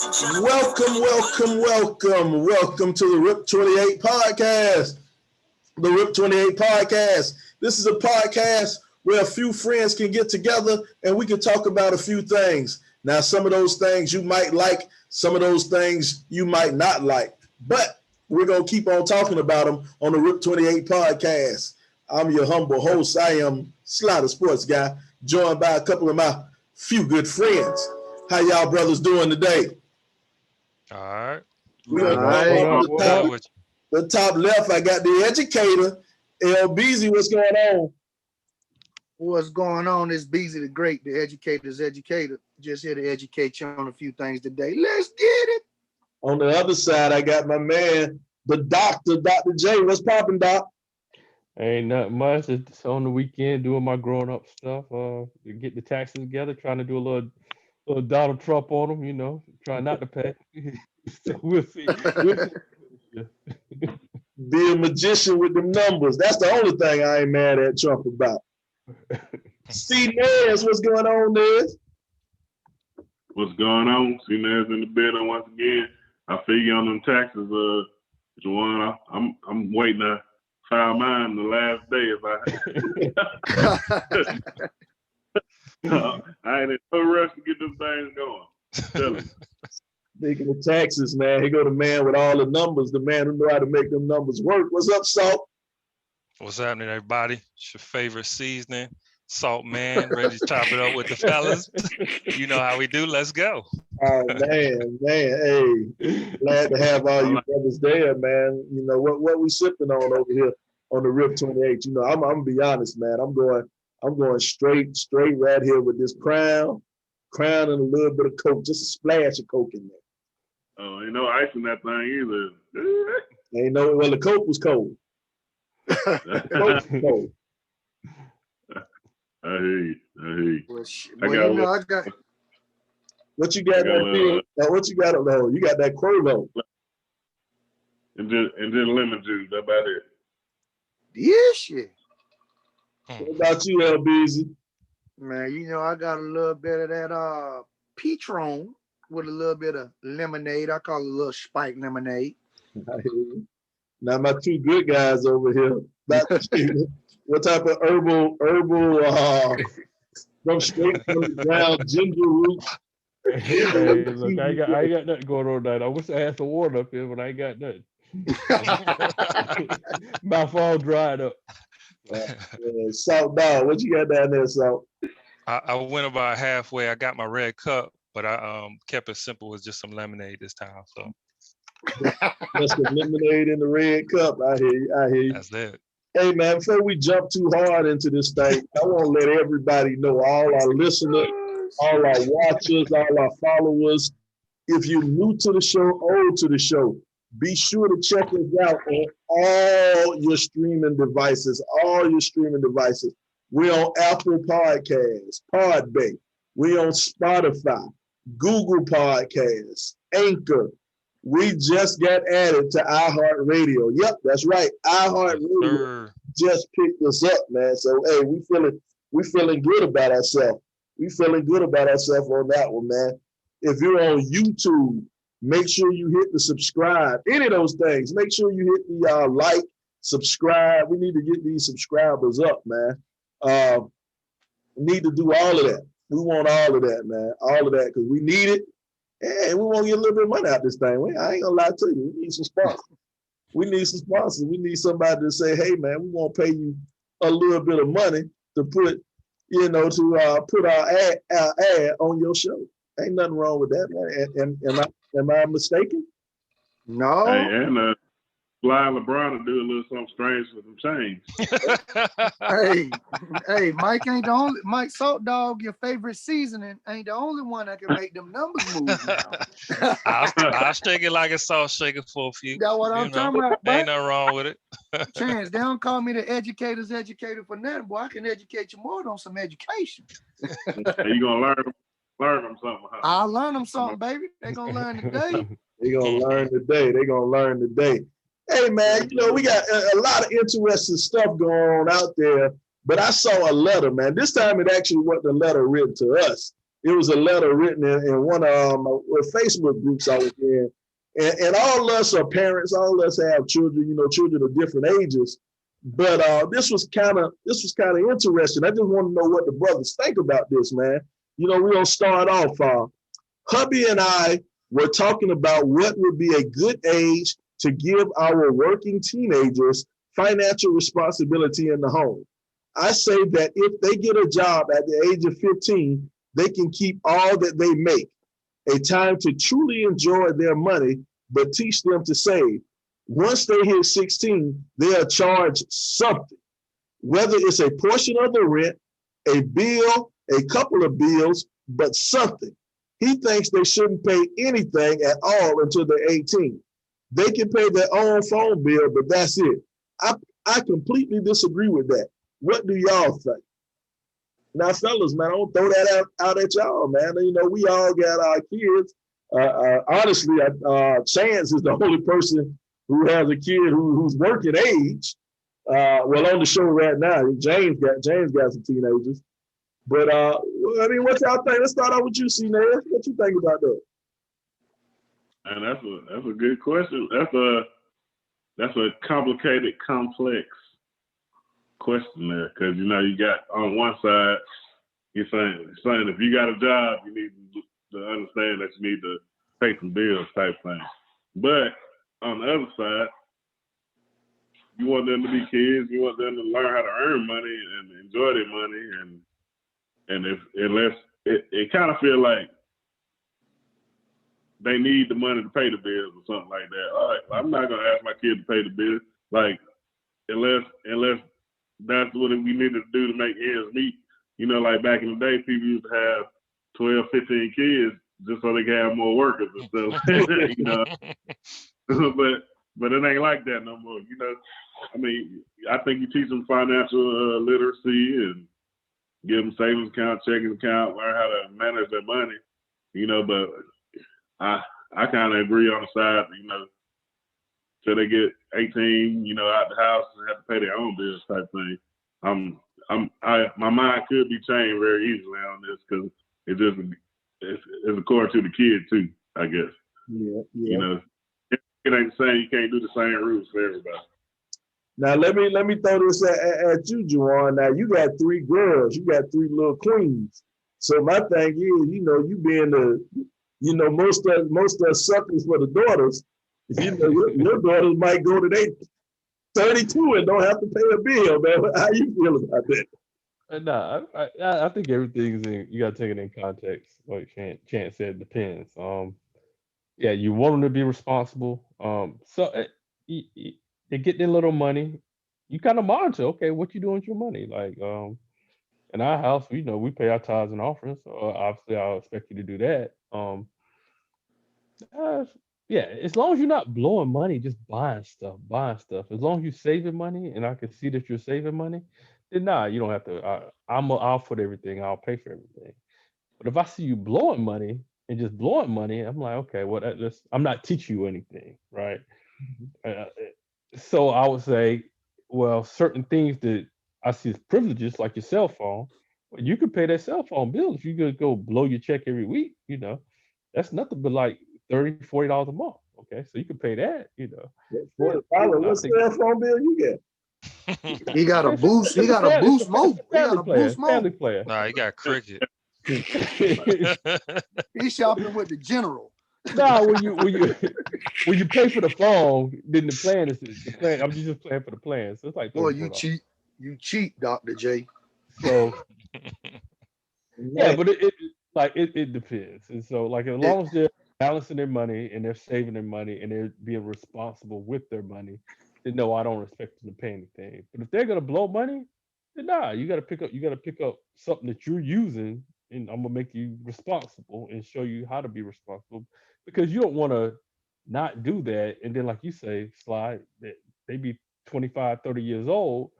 Welcome to the RIP 28 podcast. The RIP 28 podcast. This is a podcast where a few friends can get together and we can talk about a few things. Now, some of those things you might like, some of those things you might not like, but we're going to keep on talking about them on the RIP 28 podcast. I'm your humble host. I am Slaughter Sports Guy, joined by a couple of my few good friends. How y'all brothers doing today? All right. The top left, I got the educator, L. Beezy. What's going on? What's going on? It's Beezy the Great, the educator's educator. Just here to educate you on a few things today. Let's get it. On the other side, I got my man, the doctor, Dr. J. What's popping, Doc? Ain't nothing much. It's on the weekend doing my grown up stuff. Get the taxes together, trying to do a little Donald Trump on them, trying not to pay. So we'll see. Be a magician with them numbers. That's the only thing I ain't mad at Trump about. See, Nez, what's going on, Nez? What's going on? See, Nez in the building once again. I feel you on them taxes, Juwan. I'm waiting to file mine the last day if I ain't in no rush to get them things going. Tell me. Speaking of taxes, man, here go the man with all the numbers, the man who know how to make them numbers work. What's up, Salt? What's happening, everybody? It's your favorite seasoning, Salt Man, ready to chop it up with the fellas. You know how we do. Let's go. Oh, man. Hey, glad to have all you brothers there, man. You know, what we sipping on over here on the RIP 28. You know, I'm going to be honest, man. I'm going straight right here with this crown and a little bit of Coke, just a splash of Coke in there. Oh, ain't no ice in that thing either. Well, the Coke was cold. The Coke was cold. I hear you. What you got there? What you got over there? You got that Quavo. And then lemon juice. That's about it. Yeah, shit. What about you, LBZ? Man, I got a little bit of that Patron with a little bit of lemonade. I call it a little spiked lemonade. Now my two good guys over here. What type of herbal from straight from the ground ginger root? Hey, look, I ain't got nothing going on tonight. I wish I had some water up here, but I ain't got nothing. Mouth all dried up. Salt dog, what you got down there, Salt? I went about halfway. I got my red cup, but I kept it simple with just some lemonade this time. So that's the lemonade in the red cup. I hear you. That's it. Hey man, before we jump too hard into this thing, I want to let everybody know, all our listeners, all our watchers, all our followers, if you're new to the show, old to the show, be sure to check us out on all your streaming devices. We're on Apple Podcasts, Podbay. We're on Spotify, Google Podcasts, Anchor. We just got added to iHeartRadio. Yep, that's right. iHeartRadio just picked us up, man. So hey, we feeling good about ourselves. We feeling good about ourselves on that one, man. If you're on YouTube, make sure you hit the subscribe. Any of those things. Make sure you hit the like, subscribe. We need to get these subscribers up, man. We need to do all of that. We want all of that, man. All of that, because we need it. And we want to get a little bit of money out of this thing. I ain't gonna lie to you. We need some sponsors. We need somebody to say, hey man, we want to pay you a little bit of money to put, put our ad on your show. Ain't nothing wrong with that, man. Am I mistaken? No. Hey, and fly LeBron to do a little something strange with some change. hey, Mike Salt Dog, your favorite seasoning, ain't the only one that can make them numbers move now. I'll shake it like a salt shaker for a few. That's what I'm talking about. Ain't nothing wrong with it. Chance, they don't call me the educator's educator for nothing, boy. I can educate you more on some education. You gonna learn them something. Huh? I'll learn them something, baby. They gonna learn today. They gonna learn today. Hey man, we got a lot of interesting stuff going on out there, but I saw a letter, man. This time it actually wasn't a letter written to us. it was a letter written in one of Facebook groups I was in. And all of us are parents, all of us have children, children of different ages. But this was kind of interesting. I just want to know what the brothers think about this, man. We're gonna start off. Hubby and I were talking about what would be a good age to give our working teenagers financial responsibility in the home. I say that if they get a job at the age of 15, they can keep all that they make. A time to truly enjoy their money, but teach them to save. Once they hit 16, they are charged something, whether it's a portion of the rent, a bill, a couple of bills, but something. He thinks they shouldn't pay anything at all until they're 18. They can pay their own phone bill, but that's it. I completely disagree with that. What do y'all think? Now, fellas, man, I don't throw that out at y'all, man. We all got our kids. Honestly, Chance is the only person who has a kid who's working age. Well, on the show right now, James got some teenagers. But what y'all think? Let's start out with you, C-Nair. What you think about that? And that's a good question. That's a complicated, complex question there, because you got on one side, you're saying if you got a job, you need to understand that you need to pay some bills type thing. But on the other side, you want them to be kids, you want them to learn how to earn money and enjoy their money, and unless it kind of feel like they need the money to pay the bills or something like that. All right, I'm not gonna ask my kid to pay the bills, like unless that's what we needed to do to make ends meet. Like back in the day, people used to have 12, 15 kids just so they could have more workers and stuff. But it ain't like that no more. I mean, I think you teach them financial literacy and give them savings account, checking account, learn how to manage their money. But I kind of agree on the side, till they get 18, out the house and have to pay their own bills type thing. My mind could be changed very easily on this because it's according to the kid too, I guess. Yeah. It ain't the same. You can't do the same rules for everybody. Now let me throw this at you, Juwan. Now you got 3 girls, you got 3 little queens. So my thing is, you being most of suckers for the daughters. Your daughters might go to they 32 and don't have to pay a bill, man. How you feel about that? Nah, I think everything's you gotta take it in context. Like Chance said, depends. Yeah, you want them to be responsible. So they get their little money. You kind of monitor, okay, what you doing with your money? Like, in our house, we pay our tithes and offerings. So obviously, I'll expect you to do that. Yeah, as long as you're not blowing money, just buying stuff. As long as you're saving money, and I can see that you're saving money, then nah, you don't have to. I'll foot everything. I'll pay for everything. But if I see you blowing money and just blowing money, I'm like, okay, well, I'm not teaching you anything, right? So I would say, well, certain things that I see as privileges, like your cell phone, well, you can pay that cell phone bill if you could go blow your check every week. That's nothing but like $30, $40 a month. Okay, so you can pay that. $40. What cell phone bill you get? He got a boost. He got a boost mode. He got a boost Family mode. player. Nah, he got cricket. He's shopping with the general. No, when you pay for the phone, then the plan is the plan. I'm just paying for the plan, so it's like Boy, $34. you cheat, Dr. J. So yeah, but it depends. And so like as long as they're balancing their money and they're saving their money and they're being responsible with their money, then no, I don't expect them to pay anything. But if they're gonna blow money, then nah, you gotta pick up something that you're using, and I'm gonna make you responsible and show you how to be responsible, because you don't want to not do that and then, like you say, Slide, that they be 25, 30 years old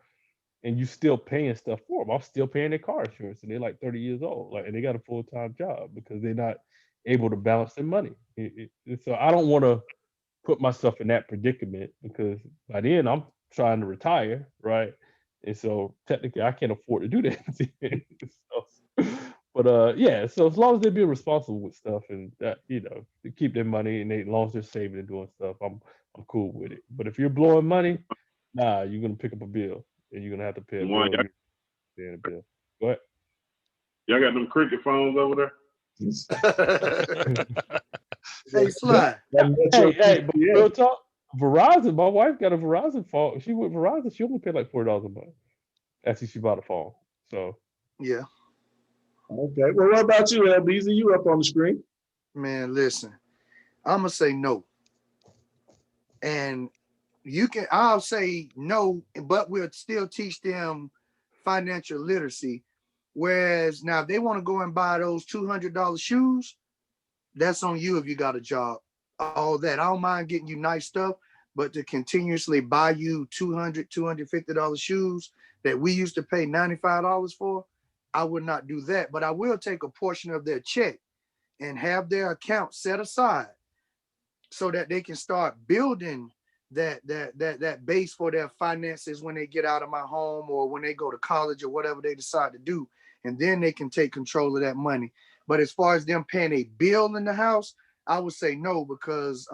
and you still paying stuff for them. I'm still paying their car insurance, and they're like 30 years old, and they got a full-time job because they're not able to balance their money. So I don't want to put myself in that predicament, because by then I'm trying to retire, right? And so technically I can't afford to do that. So, But yeah, so as long as they're being responsible with stuff and that, to keep their money and as long as they're saving and doing stuff, I'm cool with it. But if you're blowing money, nah, you're gonna pick up a bill and you're gonna have to pay a bill. One, Paying a bill. Go ahead. y'all got them cricket phones over there? Hey, Sly. Hey, but real talk, Verizon, my wife got a Verizon phone. She with Verizon, she only paid like $40 a month after she bought a phone. So Yeah, Okay. Well, what about you, LBZ? You up on the screen? man, listen. I'm gonna say no. And I'll say no, but we'll still teach them financial literacy. Whereas now if they want to go and buy those $200 shoes, that's on you if you got a job. All that. I don't mind getting you nice stuff, but to continuously buy you $250 shoes that we used to pay $95 for, I would not do that. But I will take a portion of their check and have their account set aside so that they can start building that base for their finances when they get out of my home or when they go to college or whatever they decide to do. And then they can take control of that money. But as far as them paying a bill in the house, I would say no, because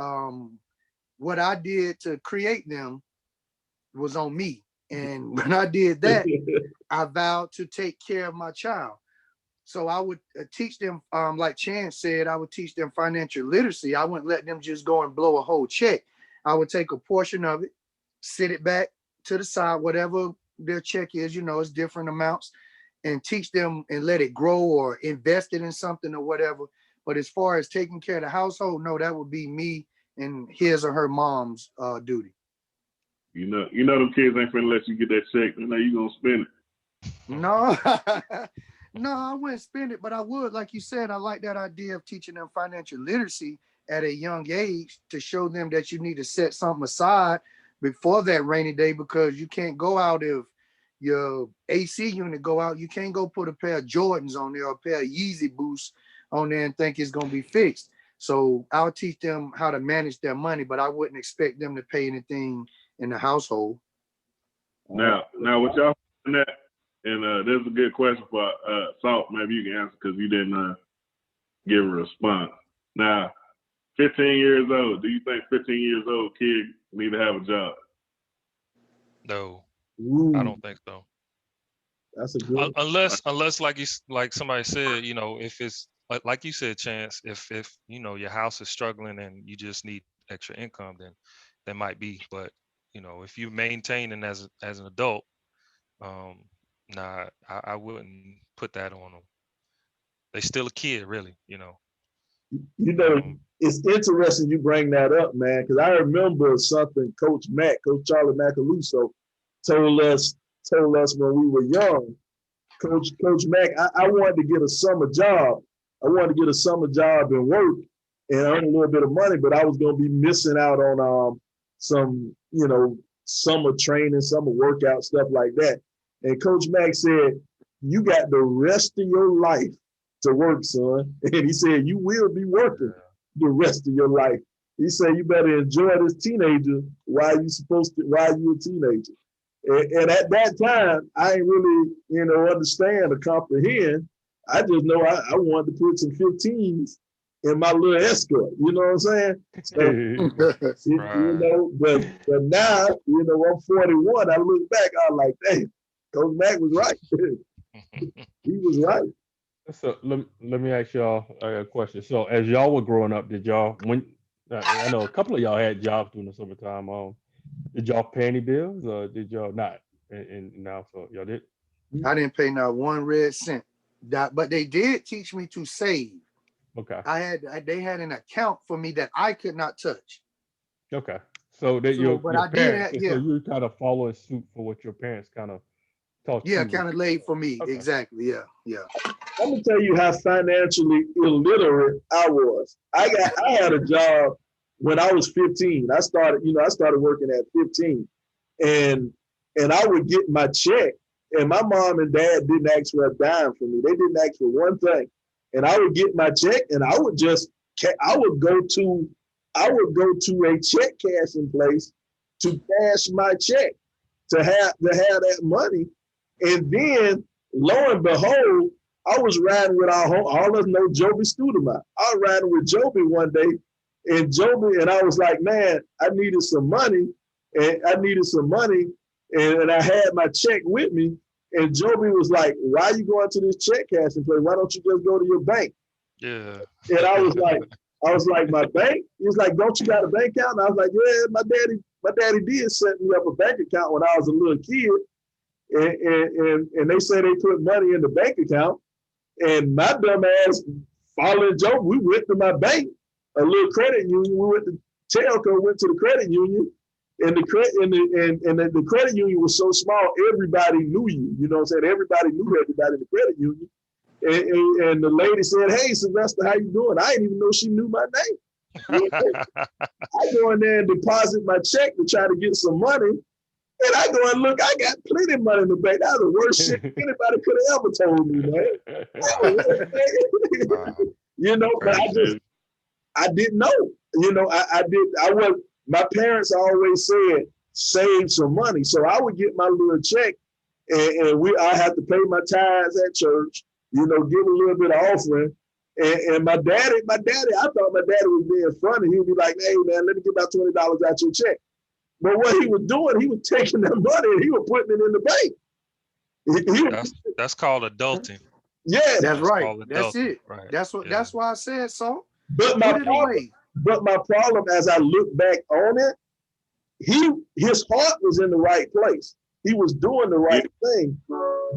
what I did to create them was on me. And when I did that, I vowed to take care of my child. So I would teach them, like Chance said, I would teach them financial literacy. I wouldn't let them just go and blow a whole check. I would take a portion of it, sit it back to the side, whatever their check is, it's different amounts, and teach them and let it grow or invest it in something or whatever. But as far as taking care of the household, no, that would be me and his or her mom's duty. You know them kids ain't finna let you get that check. They know you gonna spend it. No, no, I wouldn't spend it, but I would. Like you said, I like that idea of teaching them financial literacy at a young age to show them that you need to set something aside before that rainy day, because you can't go out if your AC unit go out. You can't go put a pair of Jordans on there or a pair of Yeezy boosts on there and think it's going to be fixed. So I'll teach them how to manage their money, but I wouldn't expect them to pay anything in the household. Now, what y'all saying that, and this is a good question for Salt. Maybe you can answer because you didn't give a response. Now, 15 years old, do you think 15 years old kid need to have a job? No, Ooh, I don't think so. that's a good. Unless like somebody said, if it's like you said, Chance, if your house is struggling and you just need extra income, then that might be. But if you maintaining as an adult, nah, I wouldn't put that on them. They still a kid, really. It's interesting you bring that up, man, because I remember something Coach Charlie Macaluso told us when we were young. Coach Mac, I wanted to get a summer job. I wanted to get a summer job and work and earn a little bit of money, but I was going to be missing out on some, summer training, summer workout, stuff like that. And Coach Mac said, you got the rest of your life to work, son. And he said, you will be working the rest of your life. He said, you better enjoy this teenager while you a teenager. And at that time, I ain't really, understand or comprehend. I just know I wanted to put some 15s in my little escort. You know what I'm saying? So, but now, I'm 41. I look back, I was like, damn, Coach Mac was right. He was right. So let me ask y'all a question. So as y'all were growing up, did y'all I know a couple of y'all had jobs during the summertime. Did y'all pay any bills or did y'all not? And now so y'all did? I didn't pay not one red cent. But they did teach me to save. Okay. They had an account for me that I could not touch. Okay. So that your parents, so you're kind of following suit for what your parents kind of taught you. Yeah, kind of laid for me. Okay. Exactly. Yeah. I'm gonna tell you how financially illiterate I was. I had a job when I was 15. I started working at 15, and I would get my check, and my mom and dad didn't ask for a dime from me. They didn't ask for one thing, and I would get my check, and I would go to a check cashing place to cash my check to have that money, and then lo and behold, I was riding with all of us know Joby Studemont. I was riding with Joby one day, and I was like, man, I needed some money, and I had my check with me, and Joby was like, why are you going to this check cashing place? Why don't you just go to your bank? Yeah. And I was like, my bank? He was like, don't you got a bank account? And I was like, yeah, my daddy did set me up a bank account when I was a little kid. And they say they put money in the bank account. And my dumb ass following Joe, we went to my bank, a little credit union. We went to Telco, went to the credit union, and the credit union was so small, everybody knew you. You know what I'm saying? Everybody knew everybody in the credit union. And the lady said, hey, Sylvester, how you doing? I didn't even know she knew my name. I go in there and deposit my check to try to get some money. And I go and look, I got plenty of money in the bank. That was the worst shit anybody could have ever told me, man. You know, but I didn't know. You know, my parents always said, save some money. So I would get my little check and I have to pay my tithes at church, you know, give a little bit of offering. And my daddy, I thought my daddy was being funny. He would be like, hey man, let me get about $20 out your check. But what he was doing, he was taking that money and he was putting it in the bank. That's called adulting. Yeah, that's right. That's it. Right. That's why I said so. But my problem, as I look back on it, his heart was in the right place. He was doing the right thing,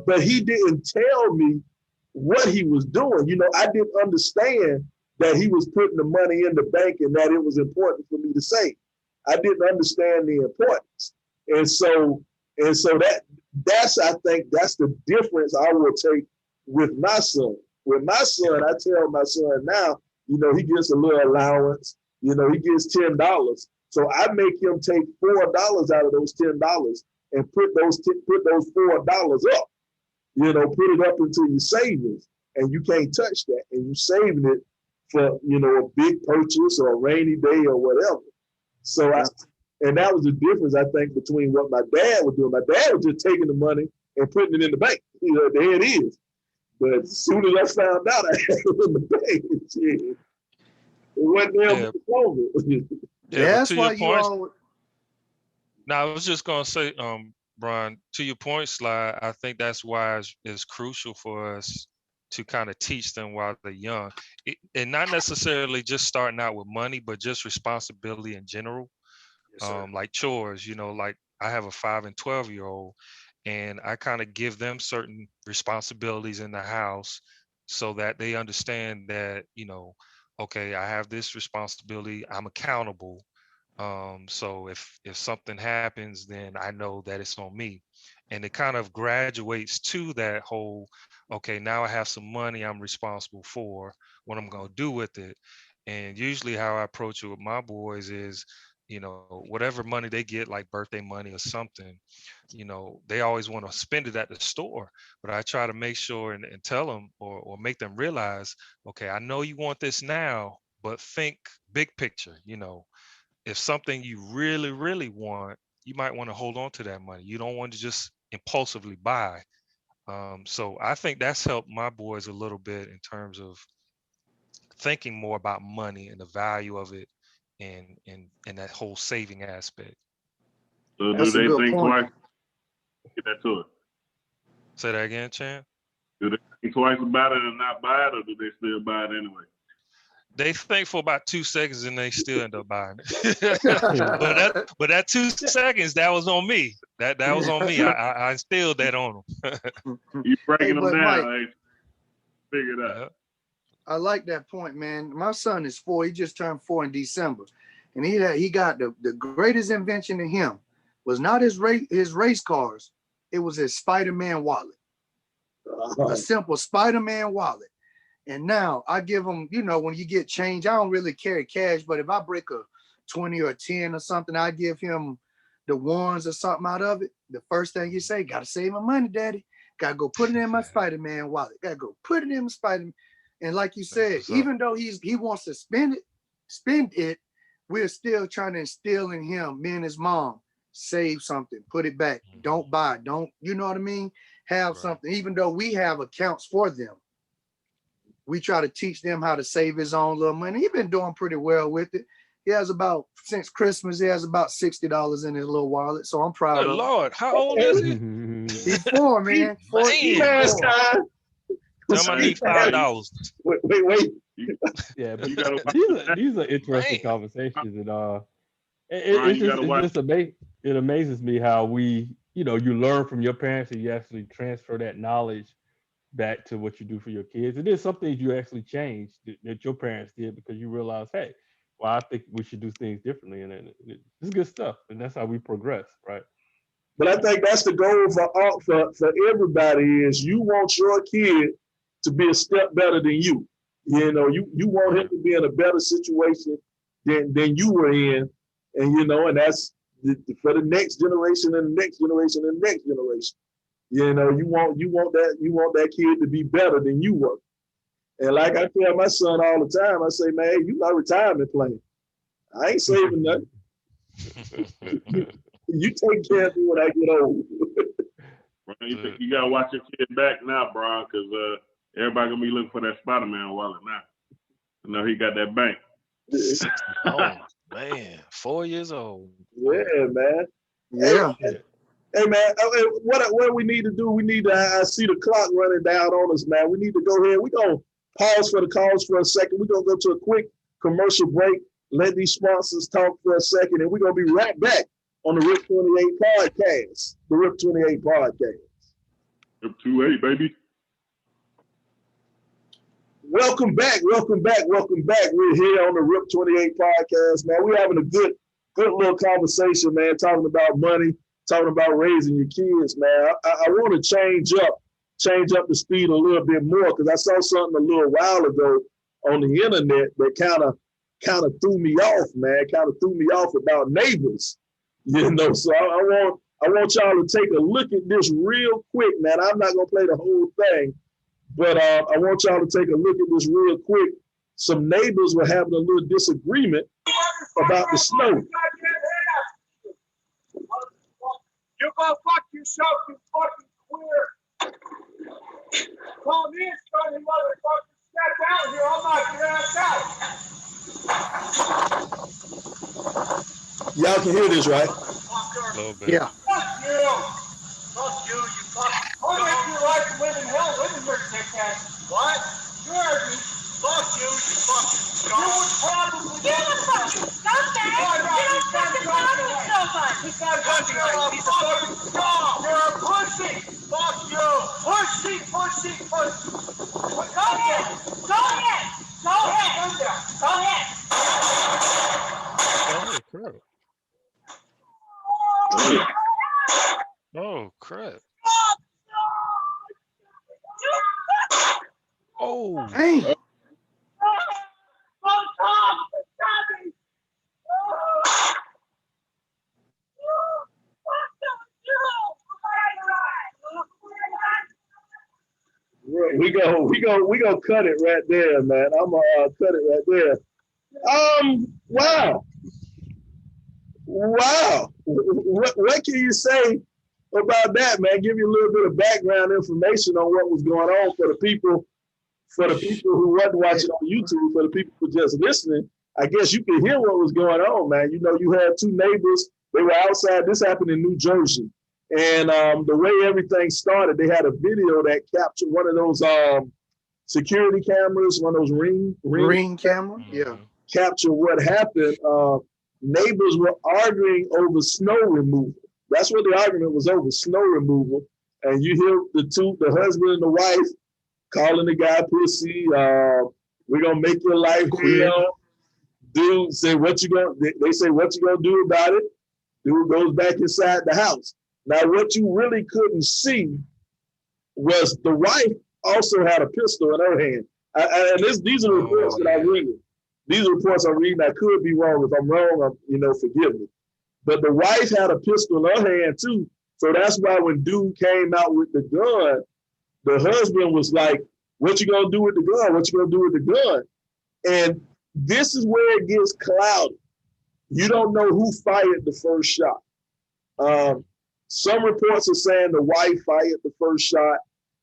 but he didn't tell me what he was doing. You know, I didn't understand that he was putting the money in the bank and that it was important for me to save. I didn't understand the importance. And so that's I think that's the difference I will take with my son. With my son, I tell my son now, you know, he gets a little allowance, you know, he gets $10. So I make him take $4 out of those $10 and put those $4 up, you know, put it up into your savings, and you can't touch that. And you saving it for, you know, a big purchase or a rainy day or whatever. So and that was the difference, I think, between what my dad was doing. My dad was just taking the money and putting it in the bank. You know, there it is. But as soon as I found out I had it in the bank, it wasn't there over. That's why you always. Now, I was just gonna say, Brian, to your point, Sly, I think that's why it's crucial for us to kind of teach them while they're young, and not necessarily just starting out with money, but just responsibility in general. Yes, like chores, you know, like I have a 5 and 12-year-old, and I kind of give them certain responsibilities in the house so that they understand that, you know, okay, I have this responsibility, I'm accountable. So if something happens, then I know that it's on me. And it kind of graduates to that whole, okay, now I have some money I'm responsible for, what I'm gonna do with it. And usually how I approach it with my boys is, you know, whatever money they get, like birthday money or something, you know, they always want to spend it at the store. But I try to make sure and tell them or make them realize, okay, I know you want this now, but think big picture, you know, if something you really, really want, you might want to hold on to that money. You don't want to just impulsively buy. So I think that's helped my boys a little bit in terms of thinking more about money and the value of it and that whole saving aspect. So do they think twice? Get that to it. Say that again, Chan? Do they think twice about it and not buy it, or do they still buy it anyway? They think for about 2 seconds and they still end up buying it. but that 2 seconds, that was on me. That was on me. I instilled that on them. You breaking them down, Mike, hey, figure it out. I like that point, man. My son is 4. He just turned 4 in December. And he got the greatest invention to him was not his race cars. It was his Spider-Man wallet. A simple Spider-Man wallet. And now I give him, you know, when you get change, I don't really carry cash, but if I break a 20 or a 10 or something, I give him the ones or something out of it. The first thing you say, gotta save my money, daddy. Gotta go put it in my Spider-Man wallet. Gotta go put it in my Spider-Man. And like you said, even though he wants to spend it, we're still trying to instill in him, me and his mom, save something, put it back, don't buy, don't, you know what I mean? Have something, even though we have accounts for them. we try to teach them how to save his own little money. He's been doing pretty well with it. He has about, since Christmas, he has about $60 in his little wallet. So I'm proud Good of him. Lord, how old is he? He's 4, man. Man. Tell him I need $5. Wait. Yeah, but You gotta watch these are interesting Man. conversations, and Brian, it's you just gotta watch. it amazes me how we, you learn from your parents and you actually transfer that knowledge back to what you do for your kids. And there's some things you actually changed that your parents did because you realize, hey, well, I think we should do things differently, and it's good stuff, and that's how we progress, right? But I think that's the goal for everybody is you want your kid to be a step better than you. You want him to be in a better situation than you were in, and and that's for the next generation and the next generation and the next generation. You want that kid to be better than you were. And like I tell my son all the time, I say, man, you my retirement plan. I ain't saving nothing. You take care of me when I get old. You gotta watch your kid back now, Brian, because everybody gonna be looking for that Spider-Man wallet now. I know he got that bank. Oh man, 4 years old. Yeah, man. Yeah. Hey man, what we need to do? We need to. I see the clock running down on us, man. We need to go ahead. We're gonna pause for the calls for a second. We're gonna go to a quick commercial break. Let these sponsors talk for a second, and we're gonna be right back on the RIP 28 podcast. The RIP 28 podcast. RIP 28, baby. Welcome back. We're here on the RIP 28 podcast, man. We're having a good little conversation, man. Talking about money, talking about raising your kids, man. I want to change up the speed a little bit more because I saw something a little while ago on the internet that kind of threw me off, man. Kind of threw me off about neighbors, So I want y'all to take a look at this real quick, man. I'm not gonna play the whole thing, but I want y'all to take a look at this real quick. Some neighbors were having a little disagreement about the snow. You go fuck yourself, you fucking queer. Call me a funny motherfucker. Step out here, I'll knock your ass out. Y'all can hear this, right? A little bit. Yeah. Fuck you. Fuck you, you fucking. Only if you like to live in hell, live in your dickhead. What? You heard me. Fuck you, you fucking scum. You would probably You're the fucking scumbag! You don't fucking love me so much! He's not touching me. He's a fucking scum. You're a pussy. Fuck you. Pussy. Go ahead. Go ahead. Oh crap. Oh crap. Oh. Hey. We go cut it right there, man. I'm gonna cut it right there. Wow. What can you say about that, man? Give you a little bit of background information on what was going on for the people who wasn't watching on YouTube, for the people who were just listening. I guess you can hear what was going on, man. You had two neighbors. They were outside. This happened in New Jersey. And the way everything started, they had a video that captured one of those security cameras, one of those ring camera. Yeah. Capture what happened. Neighbors were arguing over snow removal. That's what the argument was over, snow removal. And you hear the husband and the wife calling the guy pussy. We're gonna make your life hell. Dude say they say what you gonna do about it? Dude goes back inside the house. Now what you really couldn't see was the wife also had a pistol in her hand. These are reports that I'm reading. These are reports I'm reading. I could be wrong. If I'm wrong, forgive me. But the wife had a pistol in her hand too. So that's why when dude came out with the gun, the husband was like, what you gonna do with the gun? What you gonna do with the gun? And this is where it gets cloudy. You don't know who fired the first shot. Some reports are saying the wife fired the first shot.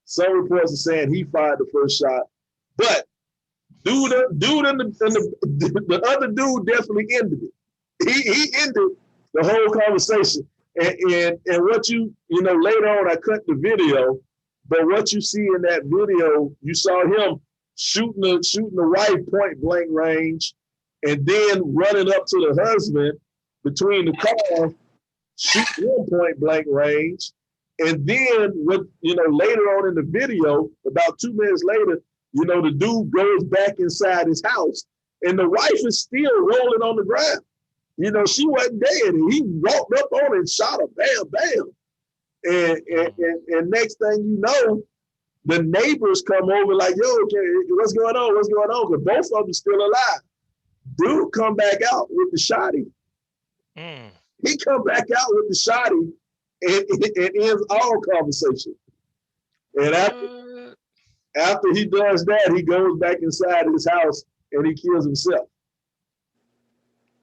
Some reports are saying he fired the first shot. But Dude and the other dude definitely ended it. He ended the whole conversation. And what you know, later on I cut the video, but what you see in that video, you saw him shooting the wife point blank range, and then running up to the husband between the cars, shooting him point blank range. And then what, you know, later on in the video, about 2 minutes later, you know, the dude goes back inside his house and the wife is still rolling on the ground. You know, she wasn't dead. And he walked up on her and shot her, bam, bam. And next thing you know, the neighbors come over like, yo, okay, what's going on? What's going on? Because both of them still alive. Dude come back out with the shotty. He come back out with the shotty and ends all conversation. And after he does that, he goes back inside his house and he kills himself.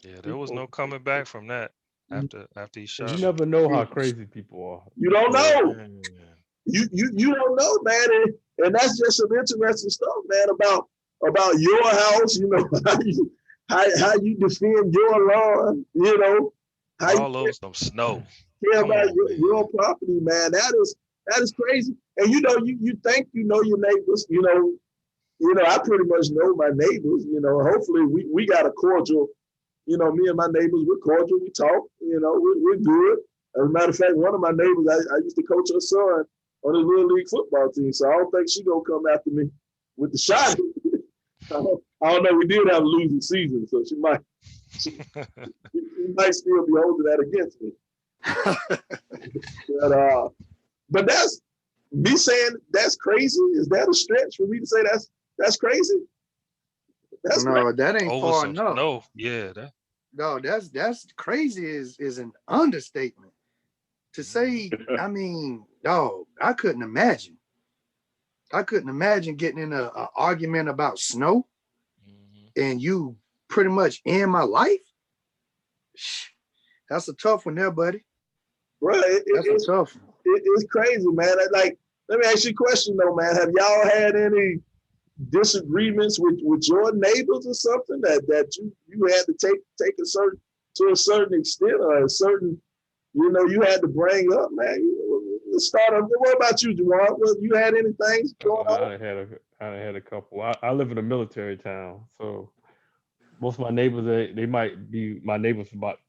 Yeah, there was no coming back from that after he shot You him. never know how crazy people are. You don't know. Man. You don't know, man. And that's just some interesting stuff, man, about your house, you know, how you defend your lawn, you know. All those some snow. Care Come about on, your property, man. That is crazy. And you know, you think you know your neighbors, you know, I pretty much know my neighbors, you know. Hopefully we got a cordial, you know, me and my neighbors, we're cordial, we talk, you know, we're good. As a matter of fact, one of my neighbors, I used to coach her son on his little league football team, so I don't think she gonna come after me with the shot. I don't know. We did have a losing season, so she might still be holding that against me. But that's me saying that's crazy. Is that a stretch for me to say that's crazy? That's no, crazy. that ain't Over far some enough. snow. Yeah, that. No, that's crazy is an understatement. To say, I mean, dog, I couldn't imagine. I couldn't imagine getting in an argument about snow and you pretty much end my life. That's a tough one there, buddy. Bro, That's a tough one. It's crazy, man. Like, let me ask you a question though, man. Have y'all had any disagreements with your neighbors or something that you had to take a certain extent or a certain, you know, you had to bring up, man? Let's start up. What about you, Juwan? You had anything going on? I had a couple. I live in a military town, so most of my neighbors they might be my neighbors for about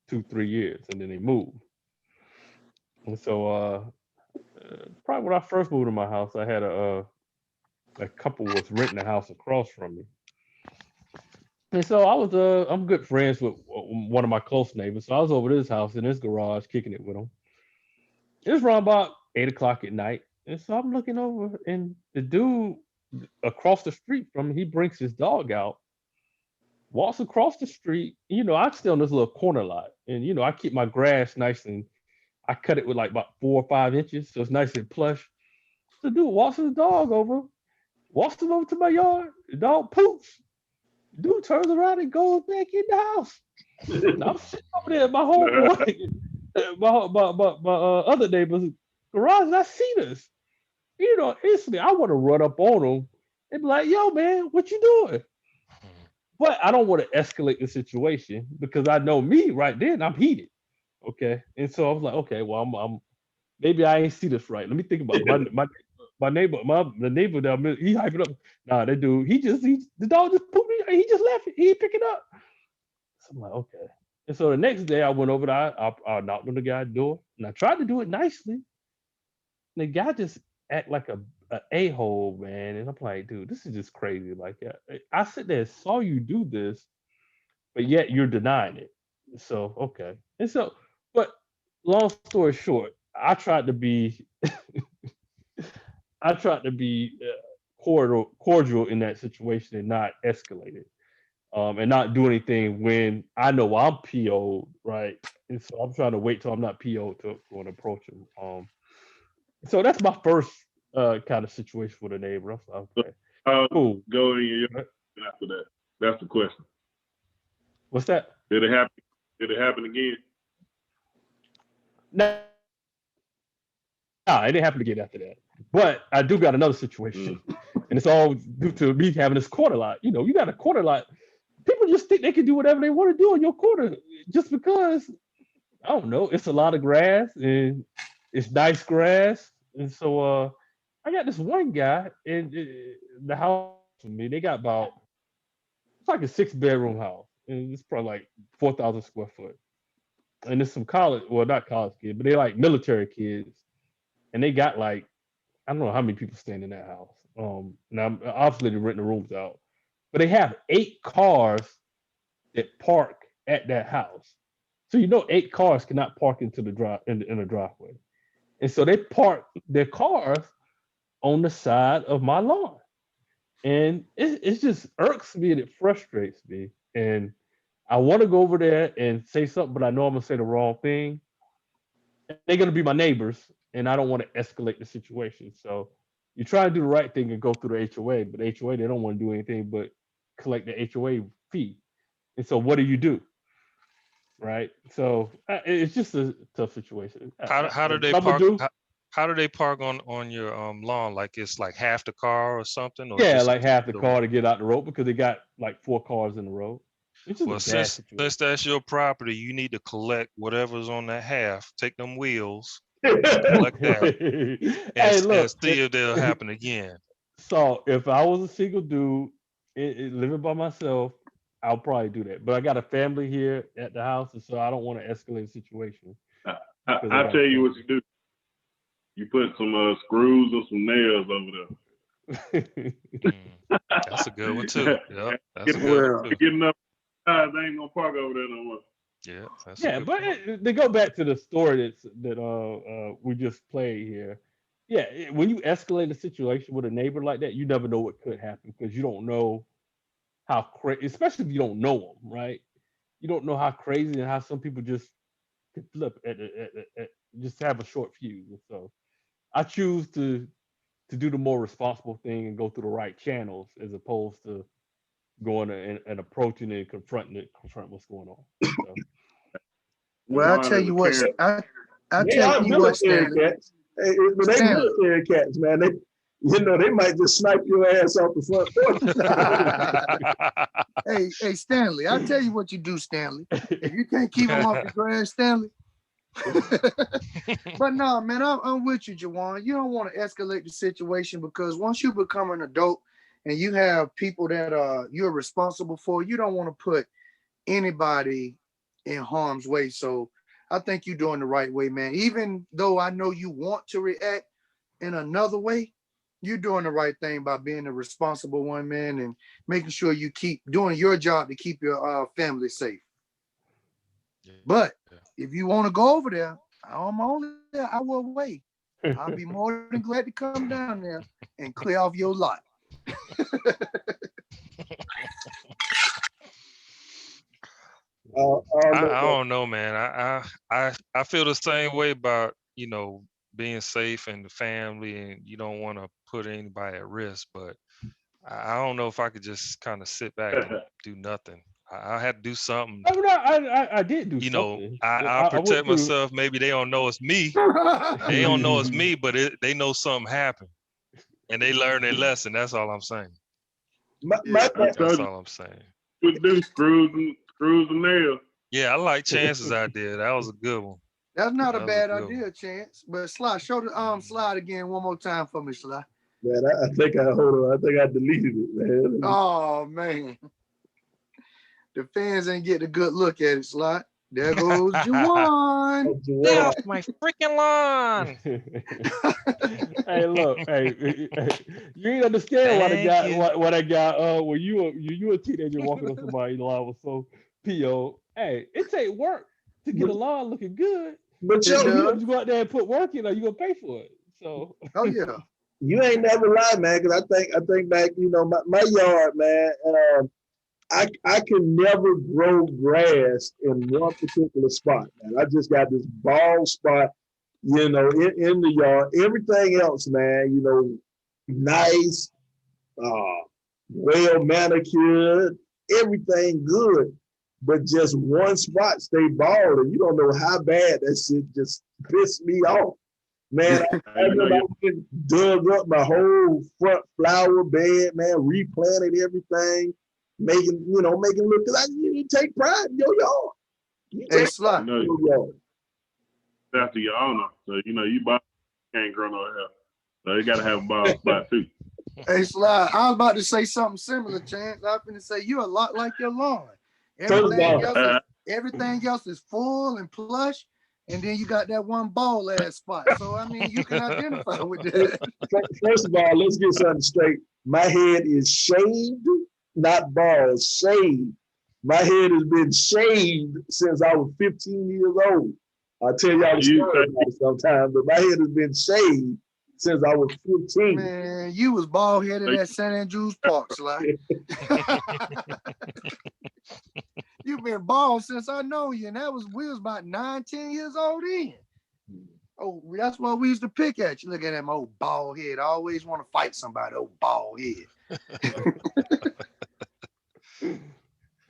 2-3 years, and then they move. And so probably when I first moved to my house, I had a couple was renting a house across from me. And so I'm good friends with one of my close neighbors. So I was over to his house in his garage kicking it with him. It was around about 8 o'clock at night. And so I'm looking over and the dude across the street from me, he brings his dog out, walks across the street. You know, I stay on this little corner lot and, you know, I keep my grass nice and I cut it with like about 4 or 5 inches. So it's nice and plush. The dude walks his dog over, walks him over to my yard. The dog poops. Dude turns around and goes back in the house. And I'm sitting over there, my homeboy, my other neighbor's garage, and I see this. You know, instantly I want to run up on him and be like, yo, man, what you doing? But I don't want to escalate the situation because I know me right then, I'm heated. Okay. And so I was like, okay, well, I'm maybe I ain't see this right. Let me think about it. My neighbor, the neighbor down there, he hyping up. Nah, that dude, the dog just pooped me. He just left it. He didn't pick it up. So I'm like, okay. And so the next day I went over there, I knocked on the guy's door and I tried to do it nicely. And the guy just act like a a-hole, man. And I'm like, dude, this is just crazy. Like, I sit there and saw you do this, but yet you're denying it. So, okay. And so, but long story short, I tried to be cordial in that situation and not escalate it, and not do anything when I know I'm PO'd, right? And so I'm trying to wait till I'm not PO'd to go and approach him. So that's my first kind of situation with a neighbor. I'm like, okay, cool. Go in your after that. That's the question. What's that? Did it happen? Did it happen again? No, it didn't happen again after that. But I do got another situation. And it's all due to me having this quarter lot. You know, you got a quarter lot. People just think they can do whatever they want to do on your quarter just because, I don't know, it's a lot of grass and it's nice grass. And so I got this one guy in the house for me. They got about, it's like a 6-bedroom house. And it's probably like 4,000 square foot. And there's some college, well, not college kids, but they like military kids. And they got like, I don't know how many people stand in that house. Now obviously they rent the rooms out, but they have 8 cars that park at that house. So 8 cars cannot park into the drive in a driveway, and so they park their cars on the side of my lawn, and it just irks me and it frustrates me. And I want to go over there and say something, but I know I'm gonna say the wrong thing. They're gonna be my neighbors, and I don't want to escalate the situation. So you try to do the right thing and go through the HOA, but the HOA, they don't want to do anything but collect the HOA fee. And so what do? Right? So it's just a tough situation. How do they park? How do they park on your lawn? Like it's like half the car or something? Or Yeah, just like half the car to get out the road because they got like 4 cars in the road. It's just well, since that's your property, you need to collect whatever's on that half. Take them wheels, collect that, and see if they'll happen again. So if I was a single dude living by myself, I'll probably do that. But I got a family here at the house, and so I don't want to escalate the situation. I'll tell you what you do. You put some screws or some nails over there. That's a good one too. Yeah, that's a good one too. Get enough, they ain't gonna park over there no more. Yeah, that's but they go back to the story that we just played here. Yeah, when you escalate a situation with a neighbor like that, you never know what could happen because you don't know how crazy, especially if you don't know them, right? You don't know how crazy and how some people just could flip at just have a short fuse. And so I choose to do the more responsible thing and go through the right channels as opposed to going and approaching and confront what's going on. So. Well, I tell you what, I tell you what, Stanley. Hey, but they military cats, man. They might just snipe your ass off the front porch. hey, Stanley, I'll tell you what you do, Stanley. If you can't keep them off the grass, Stanley. But no, man, I'm with you, Jawan. You don't want to escalate the situation because once you become an adult and you have people that you're responsible for, you don't want to put anybody in harm's way. So I think you're doing the right way, man. Even though I know you want to react in another way, you're doing the right thing by being a responsible one, man, and making sure you keep doing your job to keep your family safe. Yeah. But if you want to go over there, I'm only there. I will wait. I'll be more than glad to come down there and clear off your lot. I don't know, man. I feel the same way about being safe and the family, and you don't want to put anybody at risk. But I don't know if I could just kind of sit back and do nothing. I had to do something. I did do something. I protect myself. Maybe they don't know it's me. They don't know it's me, but they know something happened, and they learn their lesson. That's all I'm saying. That's all I'm saying. We do screws and nails. Yeah, I like Chance's idea. That was a good one. That's not a bad idea, Chance. But Sly, show the slide again one more time for me, Sly. Man, I think I deleted it, man. Oh man. The fans ain't getting a good look at it, Sly. There goes Jawan. Get off my freaking lawn. Hey, look, hey, you ain't understand what I got when you a teenager walking on somebody's lawn was so P.O. Hey, it take work to get a lawn looking good. But you go out there and put work in, or you gonna pay for it. So yeah. You ain't never lied, man, because I think back, my yard, man, I can never grow grass in one particular spot, man. I just got this bald spot, in the yard. Everything else, man, nice, well manicured, everything good, but just one spot stay bald, and you don't know how bad that shit just pissed me off. Man, I remember I went, dug up my whole front flower bed, man, replanted everything, making look, because you take pride in your yard. You Hey, take Sly. pride in your yard. After your owner, so you buy can't grow no hair, so you gotta have a bald spot too. Hey, Sly, I was about to say something similar, Chance. I was going to say you're a lot like your lawn. Everything else is full and plush, and then you got that one bald ass spot. So I mean, you can identify with that. First of all, let's get something straight. My head is shaved, not bald, shaved. My head has been shaved since I was 15 years old. I'll tell y'all the story about it sometime, but my head has been shaved since I was 15. Man, you was bald headed at St. Andrews Park, Sly. You've been bald since I know you, and we was about 9, 10 years old then. Oh, that's what we used to pick at you. Look at that old bald head. I always want to fight somebody, old bald head.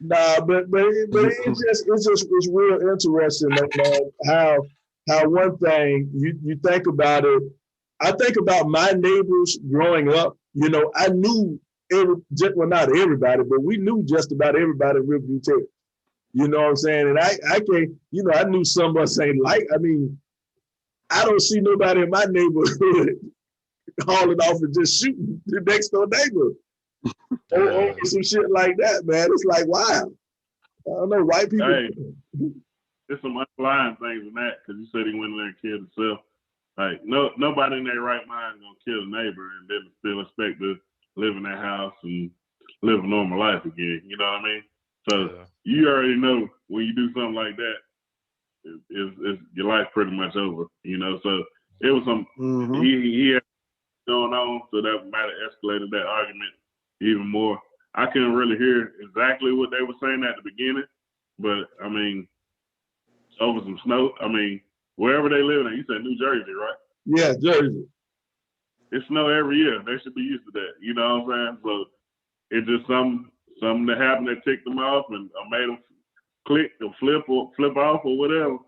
Nah, but it's real interesting, man, how one thing you think about it. I think about my neighbors growing up. I knew not everybody, but we knew just about everybody in Riverview Terrace. You know what I'm saying? And I can't, I knew some of us ain't like. I mean, I don't see nobody in my neighborhood hauling off and just shooting the next door neighbor or some shit like that, man. It's like, wow. I don't know, white people. Hey, there's some underlying things in that, because you said he went in there and killed himself. Like, nobody in their right mind is gonna kill a neighbor and then still expect to live in their house and live a normal life again. You know what I mean? So you already know when you do something like that, it's your life pretty much over. So it was some he had going on, so that might have escalated that argument even more. I couldn't really hear exactly what they were saying at the beginning, but I mean, over some snow. I mean, wherever they live in, you said New Jersey, right? Yeah, Jersey. It snow every year. They should be used to that. You know what I'm saying? So it's just something that happened that ticked them off and made them click or flip off or whatever.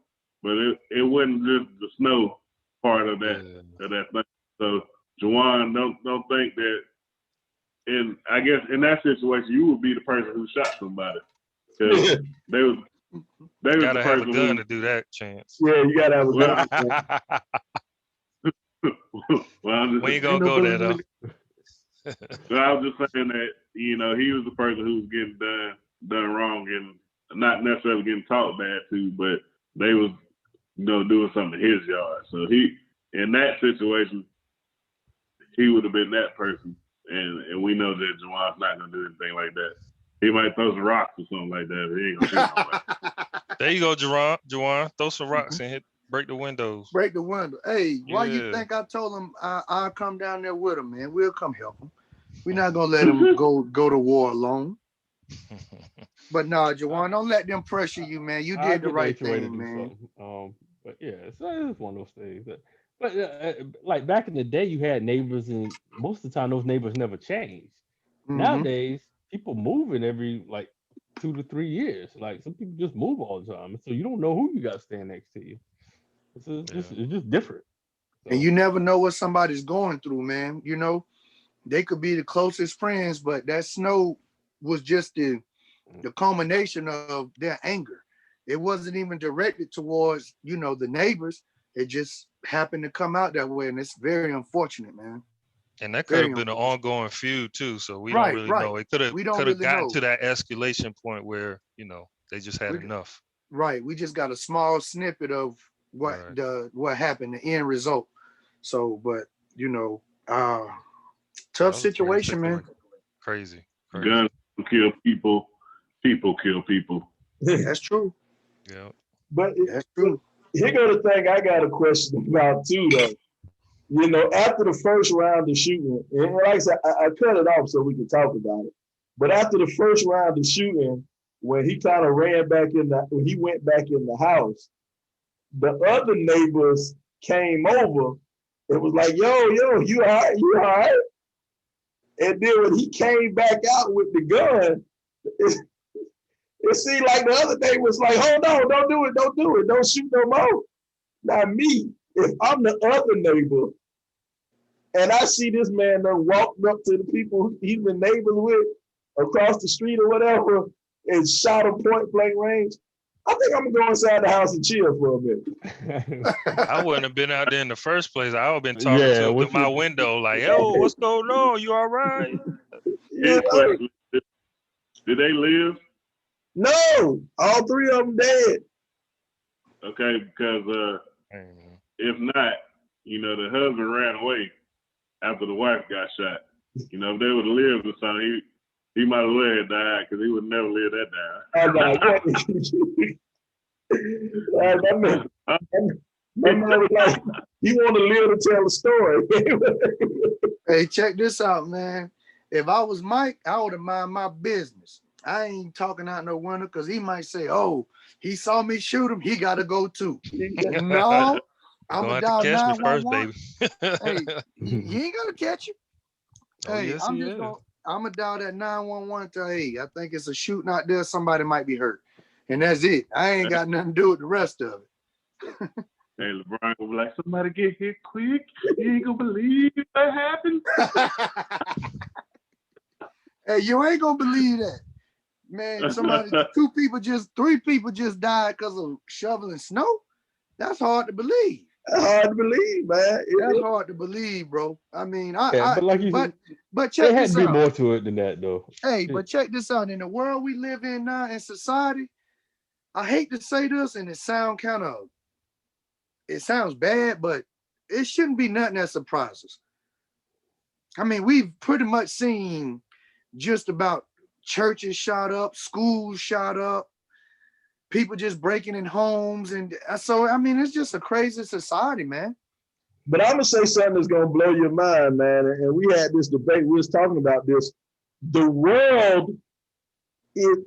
But it wasn't just the snow part of that thing. So Juwan, don't think that. And I guess in that situation, you would be the person who shot somebody, because they was gotta the have a person gun to do that, Chance. Yeah, you gotta have a gun. Well, we ain't gonna go there though. So I was just saying that he was the person who was getting done wrong and not necessarily getting talked bad to, but they was doing something in his yard. So he, in that situation, he would have been that person. And we know that Juwan's not gonna do anything like that. He might throw some rocks or something like that, but he ain't gonna do nothing. There you go, Juwan. Throw some rocks and break the windows. Break the window. Hey, why you think I told him I'll come down there with him, man? We'll come help him. We're not gonna let him go to war alone. But no, Juwan, don't let them pressure you, man. You did the right thing, man. But yeah, it's one of those things. But like back in the day, you had neighbors, and most of the time those neighbors never changed. Nowadays, people moving every 2 to 3 years. Like some people just move all the time, so you don't know who you got standing next to you. It's just different. So. And you never know what somebody's going through, man. They could be the closest friends, but that snow was just the culmination of their anger. It wasn't even directed towards, the neighbors. It just happened to come out that way, and it's very unfortunate, man. And that could have been an ongoing feud too, so we don't really know. It could have gotten to that escalation point where they just had enough. Right. We just got a small snippet of what happened, the end result. So, but tough situation, man. Crazy. Guns kill people. People kill people. That's true. Yeah. But that's true. Here go the thing I got a question about too, though. After the first round of shooting, and like I said, I cut it off so we can talk about it. But after the first round of shooting, when he kind of when he went back in the house, the other neighbors came over. It was like, yo, you all right? You all right? And then when he came back out with the gun, it seemed like the other day was like, hold on, don't do it, don't shoot no more. Now me, if I'm the other neighbor and I see this man done walked up to the people he's been neighbors with across the street or whatever and shot a point blank range, I think I'm gonna go inside the house and chill for a minute. I wouldn't have been out there in the first place. I would have been talking Yeah, to what through my you- window, like, "Yo, what's going on? You all right?" Yeah. Question. Did they live? No, all three of them dead. Okay, because if not, the husband ran away after the wife got shot. If they would have lived or something, he might have well have died because he would never live that down. My man was like, he wanted to live to tell the story. Hey, check this out, man. If I was Mike, I would have mind my business. I ain't talking out no window because he might say, "Oh, he saw me shoot him. He got to go too." No, I'm Gonna gonna have to dial catch me first, 911. baby. Hey, he ain't gonna catch you. Oh, Hey, yes, I'm he just is. gonna dial that 911 to, hey, I think it's a shooting out there. Somebody might be hurt, and that's it. I ain't got nothing to do with the rest of it. Hey, LeBron will be like, somebody get hit quick. You ain't gonna believe what happened. Hey, you ain't gonna believe that. Man, three people just died because of shoveling snow. That's hard to believe. That's hard to believe, man. That's hard to believe, bro. I mean, but check there had this to be out. more to it than that, though. Hey, but check this out. In the world we live in now, in society, I hate to say this, and it sounds bad, but it shouldn't be nothing that surprises. I mean, we've pretty much seen just about churches shot up, schools shot up, people just breaking in homes. And so, I mean, it's just a crazy society, man. But I'm gonna say something that's gonna blow your mind, man. And we had this debate. We was talking about this. The world is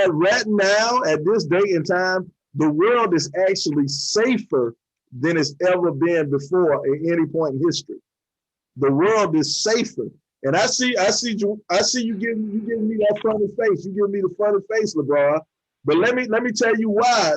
right now, at this date and time, the world is actually safer than it's ever been before at any point in history. The world is safer. And I see you giving me that funny face. You giving me the funny face, LeBron. But let me tell you why.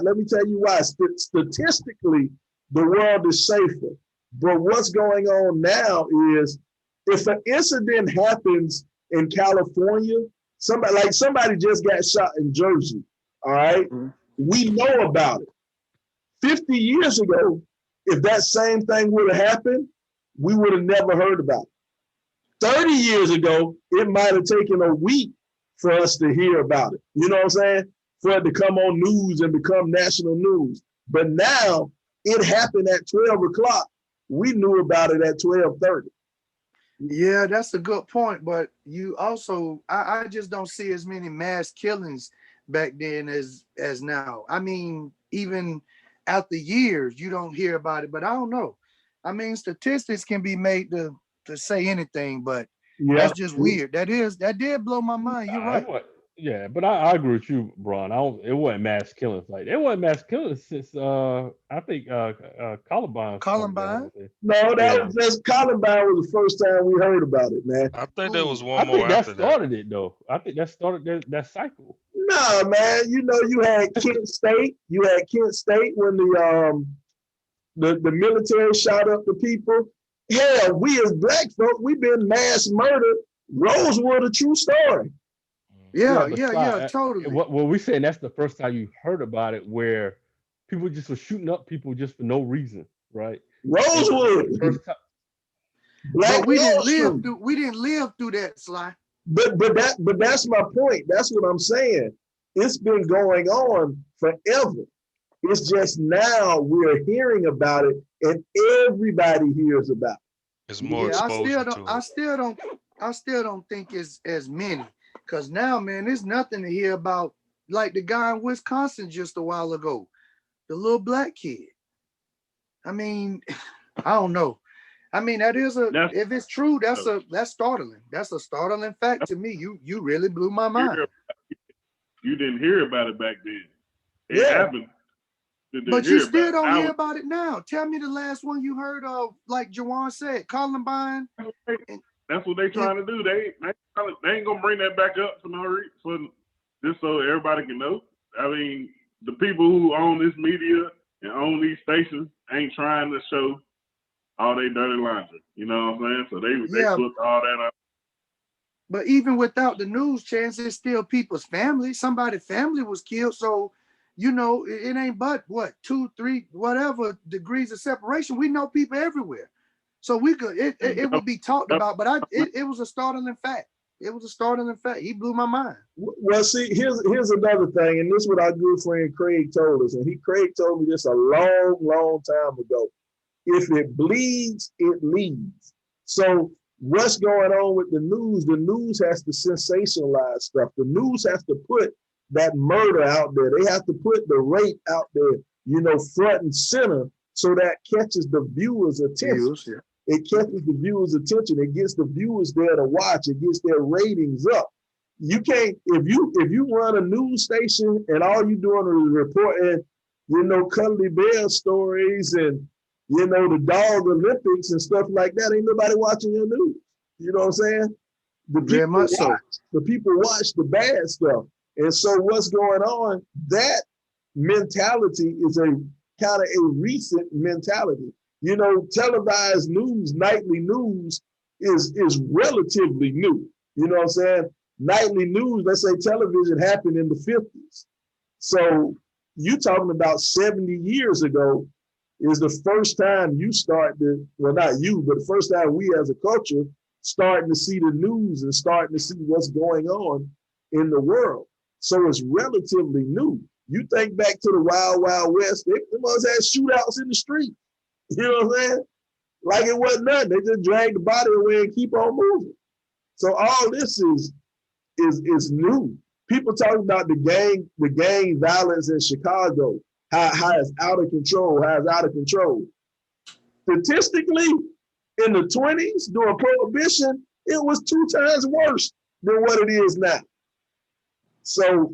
Statistically, the world is safer. But what's going on now is if an incident happens in California, somebody just got shot in Jersey. All right. Mm-hmm. We know about it. 50 years ago, if that same thing would have happened, we would have never heard about it. 30 years ago, it might have taken a week for us to hear about it. You know what I'm saying? For it to come on news and become national news. But now it happened at 12 o'clock. We knew about it at 12:30. Yeah, that's a good point. But you also, I just don't see as many mass killings back then as now. I mean, even after years, you don't hear about it. But I don't know. I mean, statistics can be made to say anything, but that's just weird. That did blow my mind. You're right. Yeah, but I agree with you, Bron. It wasn't mass killings. Like it wasn't mass killings since I think Columbine. No, that was just Columbine was the first time we heard about it, man. I think there was one more. I think that started it though. I think that started that cycle. No, man. You know, you had Kent State. You had Kent State when the military shot up the people. Hell, we as black folk, we've been mass murdered. Rosewood, a true story. Yeah, totally. What we saying that's the first time you heard about it, where people just were shooting up people just for no reason, right? Rosewood. First time. But we didn't live through that, Sly. But that's my point. That's what I'm saying. It's been going on forever. It's just now we're hearing about it, and everybody hears about it. It's more exposure to it. I still don't think it's as many. Because now, man, there's nothing to hear about, like the guy in Wisconsin just a while ago, the little black kid. I mean, I don't know. I mean, if it's true, that's startling. That's a startling fact to me. You really blew my mind. You didn't hear about it back then. It happened. But you still don't hear about it now. Tell me the last one you heard of, like Jawan said, Columbine. That's what they trying to do. They ain't gonna bring that back up for just so everybody can know. I mean, the people who own this media and own these stations, ain't trying to show all their dirty laundry. You know what I'm saying? So they Yeah. book all that up. But even without the news, Chance, it's still people's family. Somebody's family was killed. So, you know, it ain't but what, 2, 3, whatever degrees of separation. We know people everywhere. So we could it would be talked about, but it was a startling fact. It was a startling fact. He blew my mind. Well, see, here's another thing, and this is what our good friend Craig told us, and Craig told me this a long time ago. If it bleeds, it leads. So what's going on with the news? The news has to sensationalize stuff. The news has to put that murder out there. They have to put the rape out there, you know, front and center, so that catches the viewers' attention. It catches the viewers' attention. It gets the viewers there to watch. It gets their ratings up. You can't, if you run a news station and all you doing is reporting, you know, Cuddly Bear stories and, you know, the dog Olympics and stuff like that, ain't nobody watching your news. You know what I'm saying? The people watch the bad stuff. And so what's going on, that mentality is a kind of a recent mentality. You know, televised news, nightly news is relatively new. You know what I'm saying? Nightly news, let's say television happened in the 50s. So you talking about 70 years ago is the first time you start to, well, not you, but the first time we as a culture starting to see the news and starting to see what's going on in the world. So it's relatively new. You think back to the Wild Wild West, they must have shootouts in the street. You know what I'm saying? Like it wasn't nothing. They just drag the body away and keep on moving. So all this is new. People talk about the gang violence in Chicago, how it's out of control, Statistically, in the 20s, during Prohibition, it was 2 times worse than what it is now. So,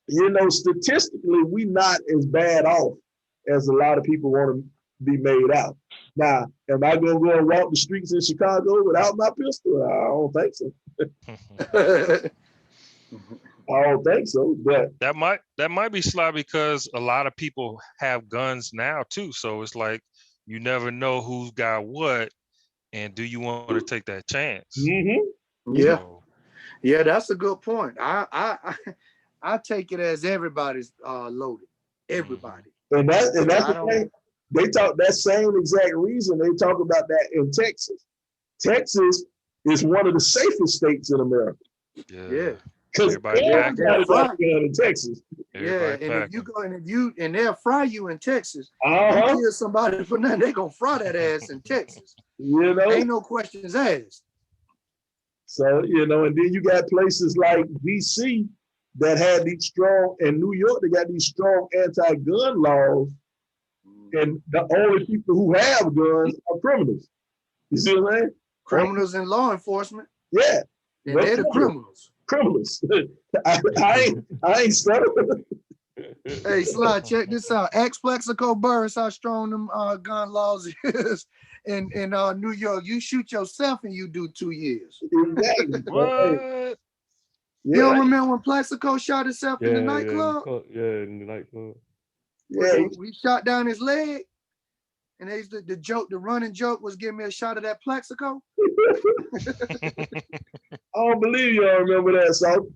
you know, statistically, we not as bad off as a lot of people want to be made out. Now, am I gonna go and walk the streets in Chicago without my pistol? I don't think so. I don't think so, but that might be sly because a lot of people have guns now too. So it's like you never know who's got what, and do you want to take that chance? Mm-hmm. Yeah, yeah, that's a good point. I take it as everybody's loaded, everybody. And that's the thing. They talk that same exact reason they talk about that in Texas. Texas is one of the safest states in America. Yeah. Because everybody got a gun in Texas. Everybody and if you go and they'll fry you in Texas, you kill somebody for nothing, they're gonna fry that ass in Texas. You know, ain't no questions asked. So, you know, and then you got places like DC that had these strong, and New York, they got these strong anti-gun laws, and the only people who have guns are criminals. You see what I'm saying? Criminals and law enforcement. Yeah. And they're the criminals. Criminals. I ain't stuttering. Hey, Sly, check this out. Ask Plexico Burris how strong them gun laws is in New York. You shoot yourself and you do 2 years. Exactly. What? You don't remember when Plexico shot himself in the nightclub? In the nightclub. Yeah. We shot down his leg, and they the running joke was give me a shot of that Plexico. I don't believe y'all remember that, so.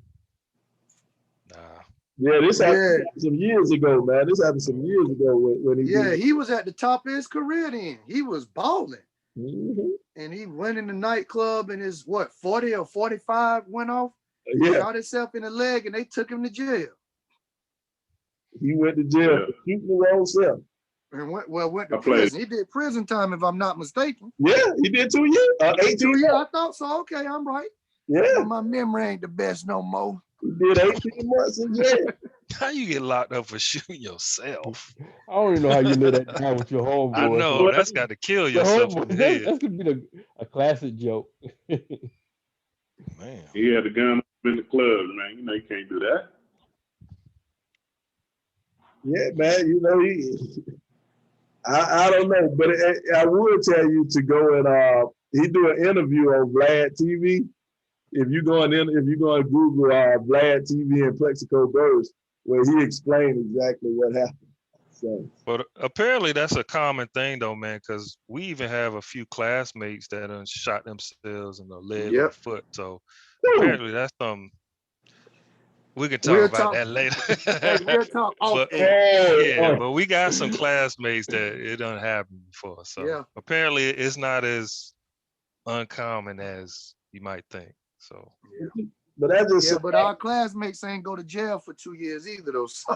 Nah. Yeah, this happened some years ago, man. This happened some years ago when he. Yeah, he was at the top of his career then. He was balling. Mm-hmm. And he went in the nightclub and his 40 or 45 went off. Yeah. Shot himself in the leg and they took him to jail. He went to jail for shooting his own self. And went to prison. He did prison time, if I'm not mistaken. Yeah, he did 2 years. 18 2 years. I thought so. Okay, I'm right. Yeah. But my memory ain't the best no more. He did 18 months in jail. How you get locked up for shooting yourself? I don't even know how you live that down with your homeboy. I know, that's got to kill yourself in the head. That's gonna be a classic joke. Man. He had a gun in the club, man. You know you can't do that. Yeah, man. You know I don't know, but I would tell you to go and he do an interview on Vlad TV. If you go and Google Vlad TV and Plexico Burris, where he explained exactly what happened. So But apparently that's a common thing though, man, because we even have a few classmates that done shot themselves in the leg or the Yep. foot. So woo, apparently that's we can talk We'll about talk. that later. Hey, we'll talk off But air. oh, yeah, but we got some classmates that it done happened before. So Yeah. apparently it's not as uncommon as you might think. So but that just Yeah, but our classmates ain't go to jail for 2 years either, though. So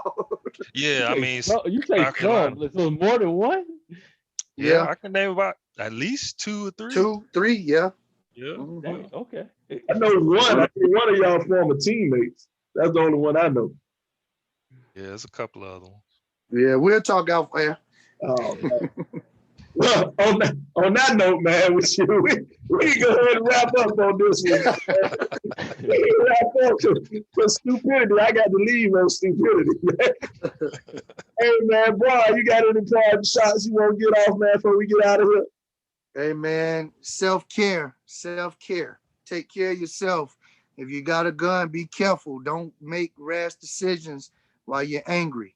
yeah, I mean You say South Carolina. some, so more than one? Yeah, yeah, I can name about at least 2 or 3. 2, 3, yeah. Yeah. Mhm. Dang, okay. I know one. I think one of y'all former teammates. That's the only one I know. Yeah, there's a couple of other ones. Yeah, we'll talk off air. Oh, man. Well, on that note, man, we can go ahead and wrap up on this one. We can wrap up because stupidity. I got to leave on stupidity. Hey, man, boy, you got any private shots you want to get off, man, before we get out of here? Hey, man, self-care. Take care of yourself. If you got a gun, be careful. Don't make rash decisions while you're angry.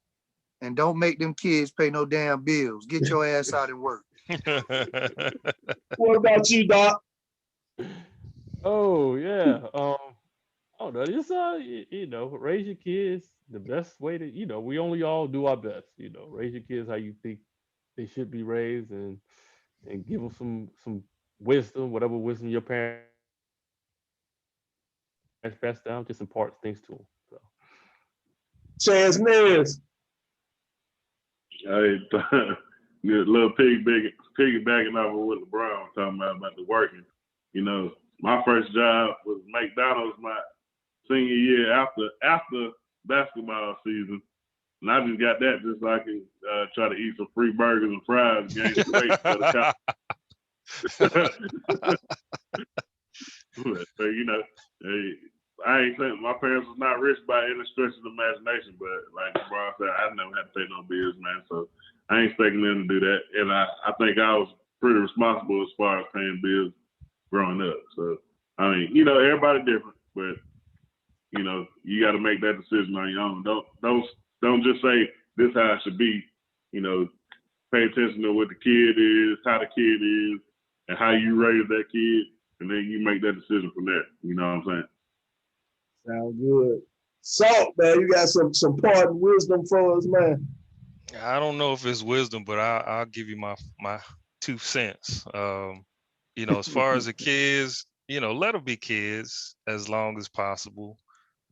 And don't make them kids pay no damn bills. Get your ass out and work. What about you, Doc? Oh yeah. I don't know. Just raise your kids the best way to, we only all do our best. Raise your kids how you think they should be raised, and give them some wisdom, whatever wisdom your parents passed down. Just impart things to them. So. Chance Nez. Hey, little piggybacking off of what LeBron was talking about the working. My first job was McDonald's my senior year after basketball season. And I just got that just so I can try to eat some free burgers and fries, gain some weight for the So, hey, I ain't saying my parents was not rich by any stretch of the imagination, but like LeBron said, I never had to pay no bills, man. So I ain't expecting them to do that. And I think I was pretty responsible as far as paying bills growing up. So I mean, everybody different, but you got to make that decision on your own. Don't just say this how it should be. Pay attention to what the kid is, how the kid is, and how you raise that kid, and then you make that decision from there. You know what I'm saying? Sound good. Salt, man, you got some parting wisdom for us, man. I don't know if it's wisdom, but I'll give you my 2 cents. As far as the kids, let them be kids as long as possible.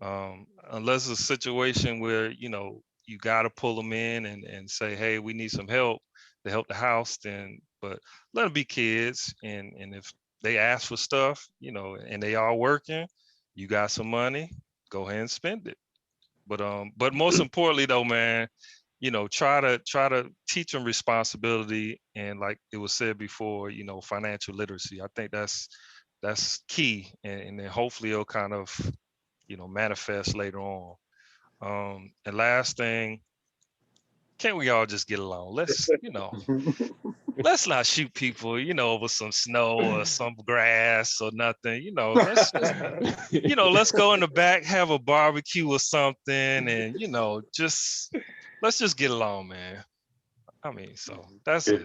Unless it's a situation where you got to pull them in and say, hey, we need some help to help the house, then but let them be kids, and if they ask for stuff, and they are working, you got some money, go ahead and spend it. But most importantly though, man, try to teach them responsibility, and like it was said before, financial literacy. I think that's key, and then hopefully it'll kind of manifest later on. And last thing, can't we all just get along? Let's not shoot people, over some snow or some grass or nothing. Let's just, let's go in the back, have a barbecue or something, and let's just get along, man. I mean, so that's it.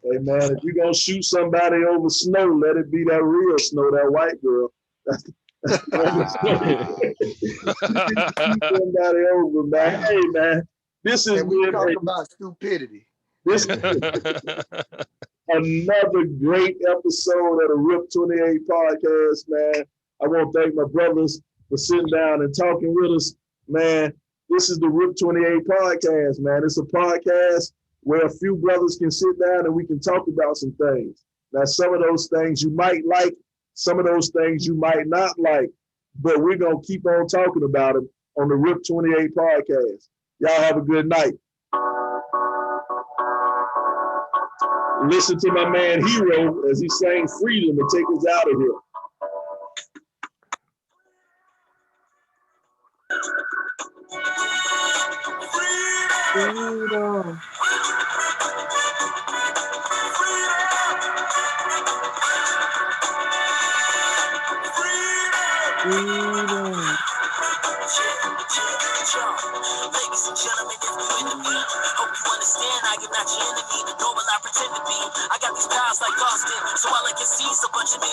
Hey, man, if you're going to shoot somebody over snow, let it be that real snow, that white girl. Somebody over, man. Hey, man, this is we talk about stupidity. This is another great episode of the RIP 28 podcast, man. I want to thank my brothers for sitting down and talking with us, man. This is the RIP 28 podcast, man. It's a podcast where a few brothers can sit down and we can talk about some things. Now, some of those things you might like, some of those things you might not like, but we're going to keep on talking about them on the RIP 28 podcast. Y'all have a good night. Listen to my man Hero as he sang Freedom and take us out of here. Freedom. Freedom. Ladies and gentlemen, if you into me, hope you understand I am not your enemy, nor will I pretend to be. I got these pals like Austin, so all I can see is a bunch of